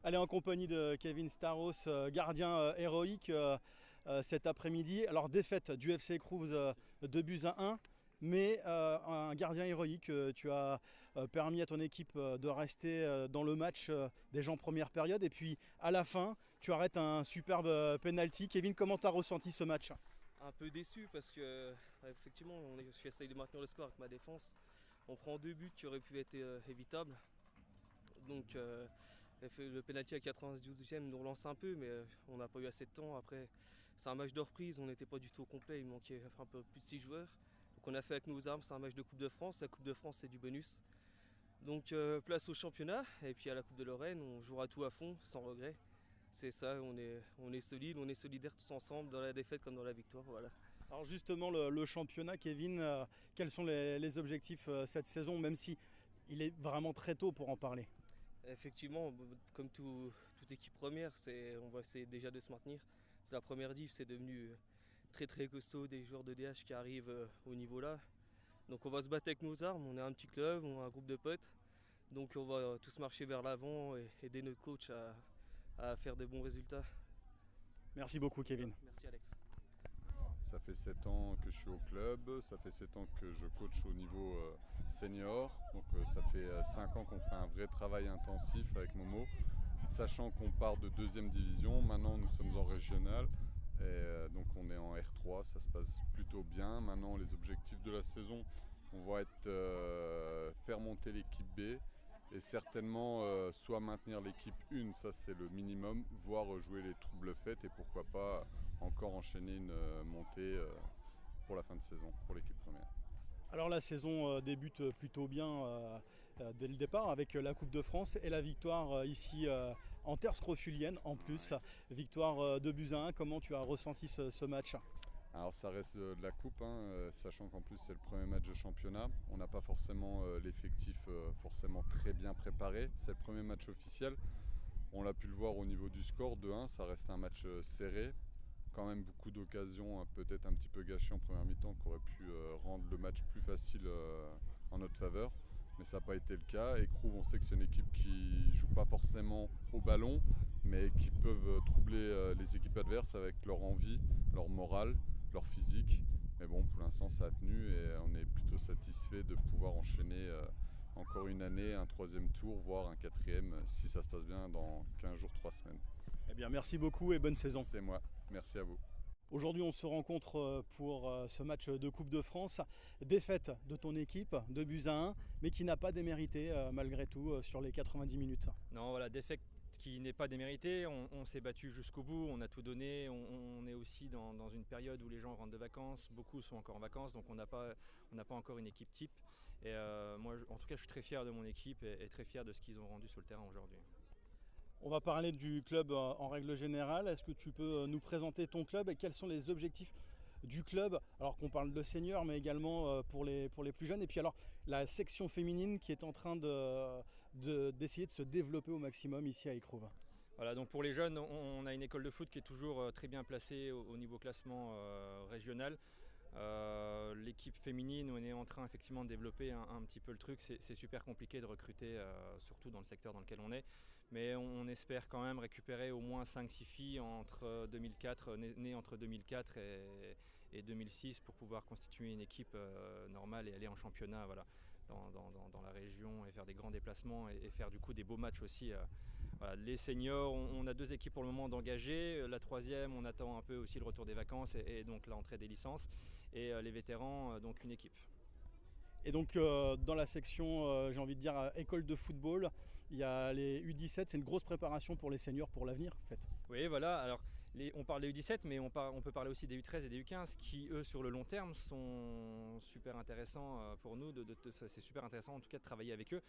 Allez, en compagnie de Kevin Staros, gardien héroïque cet après-midi. Alors, défaite du FC Cruz 2 buts à 1, mais un gardien héroïque. Tu as permis à ton équipe de rester dans le match déjà en première période. Et puis, à la fin, tu arrêtes un superbe penalty. Kevin, comment tu as ressenti ce match? Un peu déçu parce que effectivement j'essaye de maintenir le score avec ma défense. On prend deux buts qui auraient pu être évitables. Donc le pénalty à 92e nous relance un peu, mais on n'a pas eu assez de temps. Après, c'est un match de reprise, on n'était pas du tout au complet, il manquait un peu plus de 6 joueurs. Donc on a fait avec nos armes, c'est un match de Coupe de France. La Coupe de France, c'est du bonus. Donc place au championnat, et puis à la Coupe de Lorraine, on jouera tout à fond, sans regret. C'est ça, on est solide, on est solidaires tous ensemble, dans la défaite comme dans la victoire. Voilà. Alors justement, le championnat, Kevin, quels sont les objectifs cette saison, même si il est vraiment très tôt pour en parler? Effectivement, comme toute équipe première, on va essayer déjà de se maintenir. C'est la première div, c'est devenu très très costaud, des joueurs de DH qui arrivent au niveau là. Donc on va se battre avec nos armes, on est un petit club, on a un groupe de potes. Donc on va tous marcher vers l'avant et aider notre coach à faire de bons résultats. Merci beaucoup, Kevin. Merci Alex. Ça fait 7 ans que je suis au club, ça fait 7 ans que je coach au niveau senior. Donc ça fait 5 ans qu'on fait un vrai travail intensif avec Momo. Sachant qu'on part de 2e division, maintenant nous sommes en régional. Et donc on est en R3, ça se passe plutôt bien. Maintenant les objectifs de la saison, on va être faire monter l'équipe B. Et certainement soit maintenir l'équipe 1, ça c'est le minimum, voire jouer les troubles faites et pourquoi pas encore enchaîner une montée pour la fin de saison pour l'équipe première. Alors la saison débute plutôt bien dès le départ avec la Coupe de France et la victoire ici en terre scrofulienne en plus. Ouais. Victoire 2 buts à 1, comment tu as ressenti ce match? Alors ça reste de la coupe, sachant qu'en plus c'est le premier match de championnat. On n'a pas forcément l'effectif forcément très bien préparé. C'est le premier match officiel. On l'a pu le voir au niveau du score, 2-1, ça reste un match serré. Quand même beaucoup d'occasions, peut-être un petit peu gâchées en première mi-temps, qui auraient pu rendre le match plus facile en notre faveur. Mais ça n'a pas été le cas. Et Cruz, on sait que c'est une équipe qui ne joue pas forcément au ballon, mais qui peuvent troubler les équipes adverses avec leur envie, leur morale, leur physique. Mais bon, pour l'instant, ça a tenu et on est plutôt satisfait de pouvoir enchaîner encore une année, un 3e tour, voire un 4e, si ça se passe bien dans 15 jours, 3 semaines. Eh bien, merci beaucoup et bonne saison. C'est moi. Merci à vous. Aujourd'hui, on se rencontre pour ce match de Coupe de France. Défaite de ton équipe, 2 buts à 1, mais qui n'a pas démérité malgré tout sur les 90 minutes. Non, voilà, défaite qui n'est pas déméritée. On s'est battu jusqu'au bout, on a tout donné. On est aussi dans une période où les gens rentrent de vacances, beaucoup sont encore en vacances, donc on n'a pas encore une équipe type. Et moi, en tout cas, je suis très fier de mon équipe et très fier de ce qu'ils ont rendu sur le terrain aujourd'hui. On va parler du club en règle générale. Est-ce que tu peux nous présenter ton club et quels sont les objectifs du club, alors qu'on parle de seniors, mais également pour les plus jeunes? Et puis alors, la section féminine qui est en train d'essayer de se développer au maximum ici à Écrouves. Voilà, donc pour les jeunes, on a une école de foot qui est toujours très bien placée au niveau classement régional. L'équipe féminine, on est en train effectivement de développer un petit peu le truc. C'est super compliqué de recruter, surtout dans le secteur dans lequel on est. Mais on espère quand même récupérer au moins 5-6 filles nées entre 2004 et 2006 pour pouvoir constituer une équipe normale et aller en championnat dans la région et faire des grands déplacements et faire du coup des beaux matchs aussi. Voilà. Les seniors, on a 2 équipes pour le moment d'engagées. La 3e, on attend un peu aussi le retour des vacances et donc l'entrée des licences. Et les vétérans, donc une équipe. Et donc dans la section, j'ai envie de dire, école de football, il y a les U17, c'est une grosse préparation pour les seniors pour l'avenir en fait. Oui, voilà, alors on parle des U17, mais on peut parler aussi des U13 et des U15 qui, eux, sur le long terme, sont super intéressants pour nous. C'est super intéressant en tout cas de travailler avec eux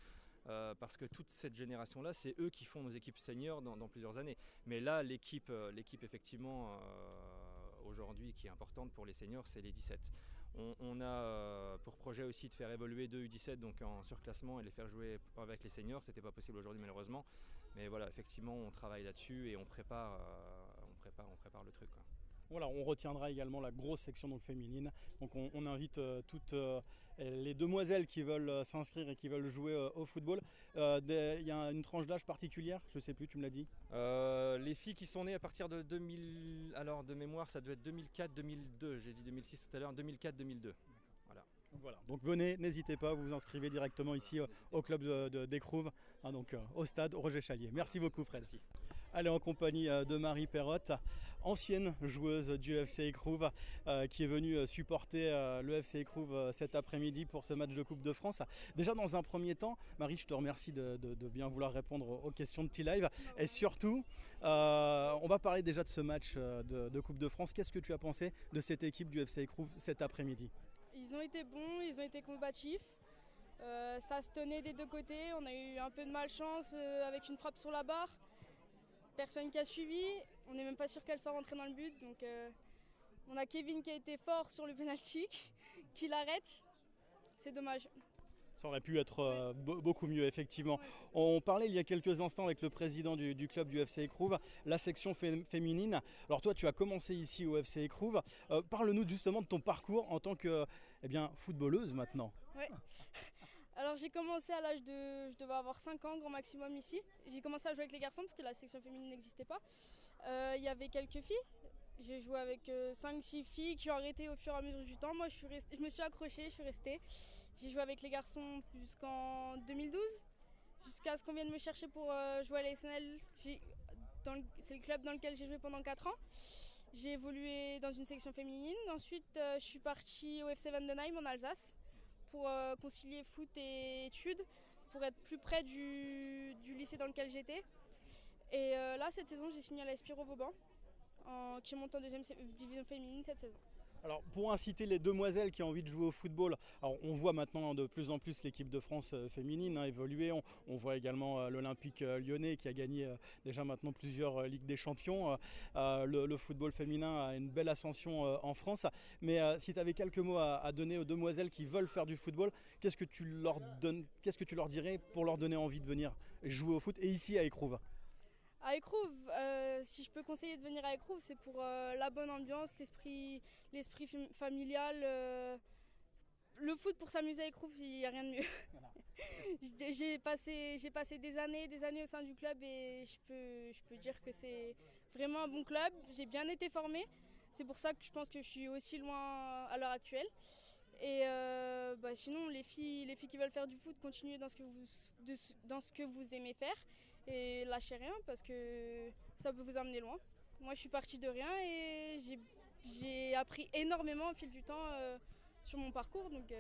parce que toute cette génération-là, c'est eux qui font nos équipes seniors dans plusieurs années. Mais là, l'équipe effectivement, aujourd'hui, qui est importante pour les seniors, c'est les 17. On a pour projet aussi de faire évoluer 2 U17 donc en surclassement et les faire jouer avec les seniors. C'était pas possible aujourd'hui malheureusement, mais voilà, effectivement on travaille là-dessus et on prépare le truc, quoi. Voilà, on retiendra également la grosse section donc féminine. Donc on invite toutes les demoiselles qui veulent s'inscrire et qui veulent jouer au football. Il y a une tranche d'âge particulière, je ne sais plus, tu me l'as dit. Les filles qui sont nées à partir de 2000, alors de mémoire ça doit être 2004-2002, j'ai dit 2006 tout à l'heure, 2004-2002. Voilà. Donc venez, n'hésitez pas, vous vous inscrivez directement ici au club d'Écrouves, donc au stade Roger Chalier. Merci beaucoup Fred. Merci. Allez, en compagnie de Marie Perrotte, ancienne joueuse du FC Écrouves, qui est venue supporter le FC Écrouves cet après-midi pour ce match de Coupe de France. Déjà dans un premier temps, Marie, je te remercie de bien vouloir répondre aux questions de T-Live. Et surtout, on va parler déjà de ce match de Coupe de France. Qu'est-ce que tu as pensé de cette équipe du FC Écrouves cet après-midi ? Ils ont été bons, ils ont été combatifs. Ça se tenait des deux côtés. On a eu un peu de malchance avec une frappe sur la barre. Personne qui a suivi. On n'est même pas sûr qu'elle soit rentrée dans le but. Donc on a Kevin qui a été fort sur le penalty, qui l'arrête. C'est dommage. Ça aurait pu être beaucoup mieux, effectivement. On parlait il y a quelques instants avec le président du club du FC Écrouves, la section féminine. Alors toi, tu as commencé ici au FC Écrouves. Parle-nous justement de ton parcours en tant que footballeuse maintenant. Ouais. Alors j'ai commencé à l'âge de, je devais avoir 5 ans grand maximum ici. J'ai commencé à jouer avec les garçons parce que la section féminine n'existait pas. Il y avait quelques filles. J'ai joué avec 5-6 filles qui ont arrêté au fur et à mesure du temps. Moi je me suis accrochée, je suis restée. J'ai joué avec les garçons jusqu'en 2012, jusqu'à ce qu'on vienne me chercher pour jouer à la SNL. C'est le club dans lequel j'ai joué pendant 4 ans. J'ai évolué dans une section féminine. Ensuite, je suis partie au FC Vendenheim en Alsace pour concilier foot et études, pour être plus près du lycée dans lequel j'étais. Et là, cette saison, j'ai signé à la Spiro Vauban, qui monte en 2e division féminine cette saison. Alors pour inciter les demoiselles qui ont envie de jouer au football, alors on voit maintenant de plus en plus l'équipe de France féminine évoluer, on voit également l'Olympique lyonnais qui a gagné déjà maintenant plusieurs Ligues des Champions, le football féminin a une belle ascension en France, mais si tu avais quelques mots à donner aux demoiselles qui veulent faire du football, qu'est-ce que tu leur dirais pour leur donner envie de venir jouer au foot et ici à Écrouves ? À Écrouves, si je peux conseiller de venir à Écrouves, c'est pour la bonne ambiance, l'esprit familial. Le foot pour s'amuser à Écrouves, il n'y a rien de mieux. Voilà. J'ai passé des années au sein du club et je peux dire que c'est vraiment un bon club. J'ai bien été formée, c'est pour ça que je pense que je suis aussi loin à l'heure actuelle. Et sinon, les filles qui veulent faire du foot, continuez dans ce que vous aimez faire. Et lâchez rien parce que ça peut vous amener loin. Moi je suis partie de rien et j'ai appris énormément au fil du temps sur mon parcours. Donc,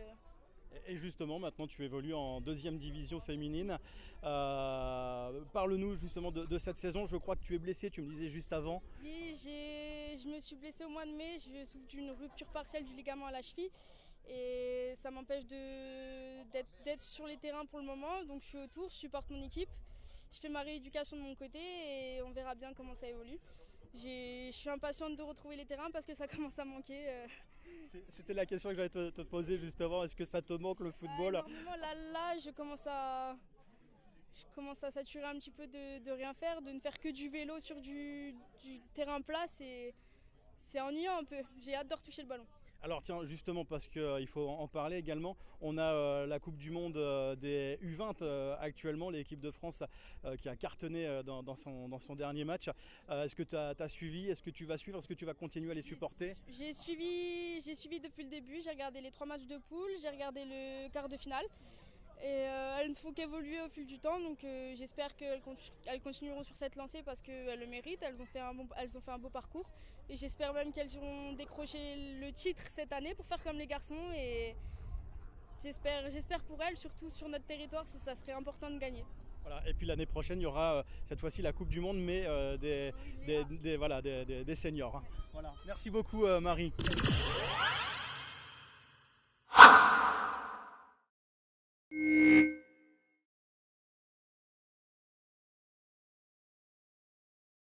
Et justement maintenant tu évolues en 2e division féminine. Parle-nous justement de cette saison, je crois que tu es blessée, tu me disais juste avant. Oui, je me suis blessée au mois de mai, je souffre d'une rupture partielle du ligament à la cheville. Et ça m'empêche d'être sur les terrains pour le moment. Donc je suis autour, je supporte mon équipe. Je fais ma rééducation de mon côté et on verra bien comment ça évolue. Je suis impatiente de retrouver les terrains parce que ça commence à manquer. C'était la question que j'allais te poser juste avant. Est-ce que ça te manque le football ? Là, je commence à saturer un petit peu de rien faire, de ne faire que du vélo sur du terrain plat. C'est ennuyant un peu. J'ai hâte de retoucher le ballon. Alors tiens, justement parce qu'il faut en parler également, on a la Coupe du Monde des U20 actuellement, l'équipe de France qui a cartonné dans son dernier match. Est-ce que tu as suivi ? Est-ce que tu vas suivre ? Est-ce que tu vas continuer à les supporter ? J'ai suivi depuis le début, j'ai regardé les 3 matchs de poule, j'ai regardé le quart de finale. Et elles ne font qu'évoluer au fil du temps, donc j'espère qu'elles continueront sur cette lancée parce qu'elles le méritent, elles ont fait un beau parcours. Et j'espère même qu'elles auront décroché le titre cette année pour faire comme les garçons. Et j'espère pour elles, surtout sur notre territoire, ça serait important de gagner. Voilà. Et puis l'année prochaine, il y aura cette fois-ci la Coupe du Monde, mais des seniors. Voilà. Merci beaucoup Marie.